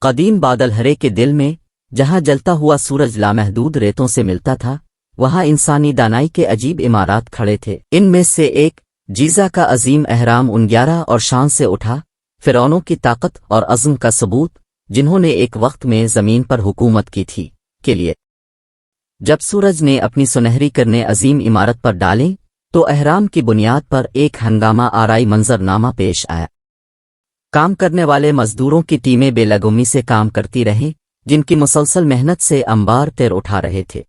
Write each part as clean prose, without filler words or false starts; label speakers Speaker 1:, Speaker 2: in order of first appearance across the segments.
Speaker 1: قدیم بادل ہرے کے دل میں جہاں جلتا ہوا سورج لامحدود ریتوں سے ملتا تھا، وہاں انسانی دانائی کے عجیب عمارات کھڑے تھے۔ ان میں سے ایک جیزا کا عظیم اہرام ان 11 اور شان سے اٹھا، فرعونوں کی طاقت اور عزم کا ثبوت جنہوں نے ایک وقت میں زمین پر حکومت کی تھی کے لیے۔ جب سورج نے اپنی سنہری کرنے عظیم عمارت پر ڈالیں تو اہرام کی بنیاد پر ایک ہنگامہ آرائی منظرنامہ پیش آیا۔ کام کرنے والے مزدوروں کی ٹیمیں بے لگومی سے کام کرتی رہیں، جن کی مسلسل محنت سے انبار تیر اٹھا رہے تھے۔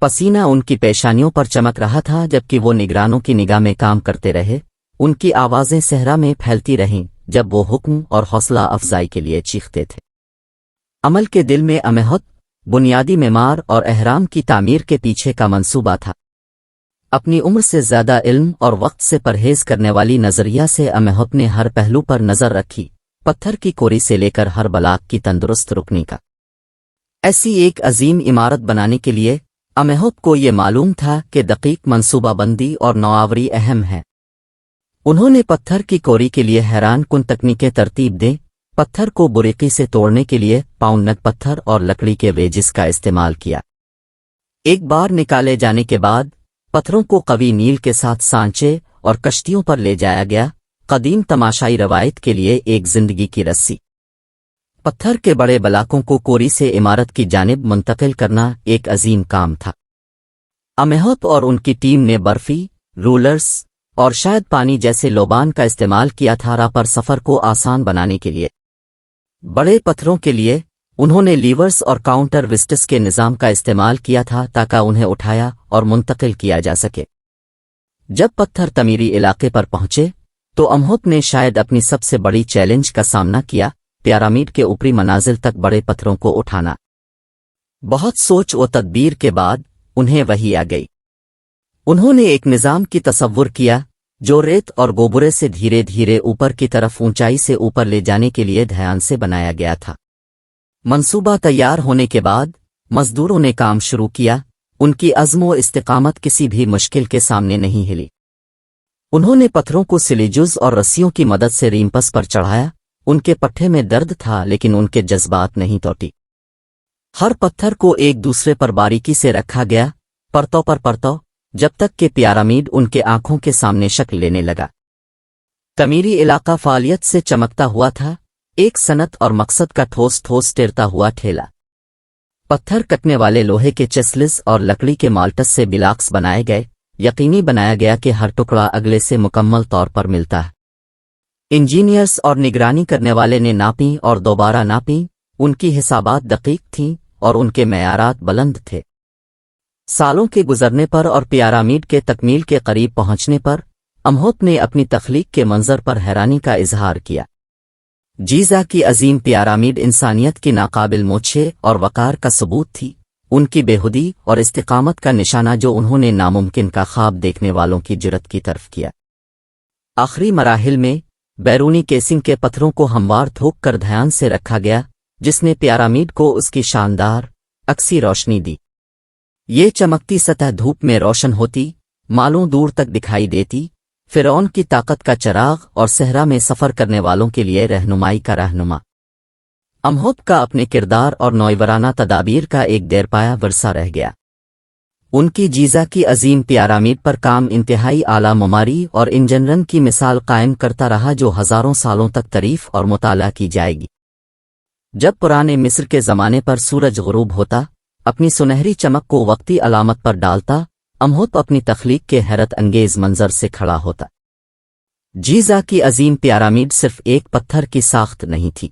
Speaker 1: پسینہ ان کی پیشانیوں پر چمک رہا تھا جبکہ وہ نگرانوں کی نگاہ میں کام کرتے رہے۔ ان کی آوازیں صحرا میں پھیلتی رہیں جب وہ حکم اور حوصلہ افزائی کے لیے چیختے تھے۔ عمل کے دل میں امہت بنیادی معمار اور اہرام کی تعمیر کے پیچھے کا منصوبہ تھا۔ اپنی عمر سے زیادہ علم اور وقت سے پرہیز کرنے والی نظریہ سے امہت نے ہر پہلو پر نظر رکھی، پتھر کی کوری سے لے کر ہر بلاک کی تندرست رکنی کا۔ ایسی ایک عظیم عمارت بنانے کے لیے امہت کو یہ معلوم تھا کہ دقیق منصوبہ بندی اور نوآوری اہم ہے۔ انہوں نے پتھر کی کوری کے لیے حیران کن تکنیکیں ترتیب دیں۔ پتھر کو باریکی سے توڑنے کے لیے پاؤنڈ نگ پتھر اور لکڑی کے ویجز کا استعمال کیا۔ ایک بار نکالے جانے کے بعد پتھروں کو قوی نیل کے ساتھ سانچے اور کشتیوں پر لے جایا گیا، قدیم تماشائی روایت کے لیے ایک زندگی کی رسی۔ پتھر کے بڑے بلاکوں کو کوری سے عمارت کی جانب منتقل کرنا ایک عظیم کام تھا۔ امہت اور ان کی ٹیم نے برفی، رولرز اور شاید پانی جیسے لوبان کا استعمال کیا تھا راہ پر سفر کو آسان بنانے کے لیے۔ بڑے پتھروں کے لیے انہوں نے لیورز اور کاؤنٹر وسٹس کے نظام کا استعمال کیا تھا تاکہ انہیں اٹھایا اور منتقل کیا جا سکے۔ جب پتھر تعمیری علاقے پر پہنچے تو امہت نے شاید اپنی سب سے بڑی چیلنج کا سامنا کیا، پیرامید کے اوپری منازل تک بڑے پتھروں کو اٹھانا۔ بہت سوچ و تدبیر کے بعد انہیں وحی آ گئی۔ انہوں نے ایک نظام کی تصور کیا جو ریت اور گوبرے سے دھیرے دھیرے اوپر کی طرف اونچائی سے اوپر لے جانے کے لیے دھیان سے بنایا گیا تھا۔ منصوبہ تیار ہونے کے بعد مزدوروں نے کام شروع کیا۔ ان کی عزم و استقامت کسی بھی مشکل کے سامنے نہیں ہلی۔ انہوں نے پتھروں کو سلیجز اور رسیوں کی مدد سے ریمپس پر چڑھایا۔ ان کے پٹھے میں درد تھا لیکن ان کے جذبات نہیں ٹوٹی۔ ہر پتھر کو ایک دوسرے پر باریکی سے رکھا گیا، پرتوں پر پرتوں، جب تک کہ پیرامید ان کے آنکھوں کے سامنے شکل لینے لگا۔ تعمیری علاقہ فعالیت سے چمکتا ہوا تھا، ایک صنعت اور مقصد کا ٹھوس ٹھوس ٹیرتا ہوا ٹھیلا۔ پتھر کٹنے والے لوہے کے چیسلز اور لکڑی کے مالٹس سے بلاکس بنائے گئے، یقینی بنایا گیا کہ ہر ٹکڑا اگلے سے مکمل طور پر ملتا ہے۔ انجینئرز اور نگرانی کرنے والے نے ناپیں اور دوبارہ ناپیں، ان کی حسابات دقیق تھیں اور ان کے معیارات بلند تھے۔ سالوں کے گزرنے پر اور پیرامید کے تکمیل کے قریب پہنچنے پر امہت نے اپنی تخلیق کے منظر پر حیرانی کا اظہار کیا۔ جیزا کی عظیم پیرامید انسانیت کی ناقابل موچے اور وقار کا ثبوت تھی، ان کی بےخودی اور استقامت کا نشانہ جو انہوں نے ناممکن کا خواب دیکھنے والوں کی جرت کی طرف کیا۔ آخری مراحل میں بیرونی کیسنگ کے پتھروں کو ہموار تھوک کر دھیان سے رکھا گیا، جس نے پیرامید کو اس کی شاندار عکسی روشنی دی۔ یہ چمکتی سطح دھوپ میں روشن ہوتی، مالوں دور تک دکھائی دیتی، فرعون کی طاقت کا چراغ اور صحرا میں سفر کرنے والوں کے لیے رہنمائی کا رہنما۔ امہت کا اپنے کردار اور نوآورانہ تدابیر کا ایک دیرپایا ورثہ رہ گیا۔ ان کی جیزا کی عظیم پیرامید پر کام انتہائی اعلیٰ معماری اور انجینئرنگ کی مثال قائم کرتا رہا جو ہزاروں سالوں تک تعریف اور مطالعہ کی جائے گی۔ جب پرانے مصر کے زمانے پر سورج غروب ہوتا، اپنی سنہری چمک کو وقتی علامت پر ڈالتا، امہت اپنی تخلیق کے حیرت انگیز منظر سے کھڑا ہوتا۔ جیزا کی عظیم پیرامید صرف ایک پتھر کی ساخت نہیں تھی،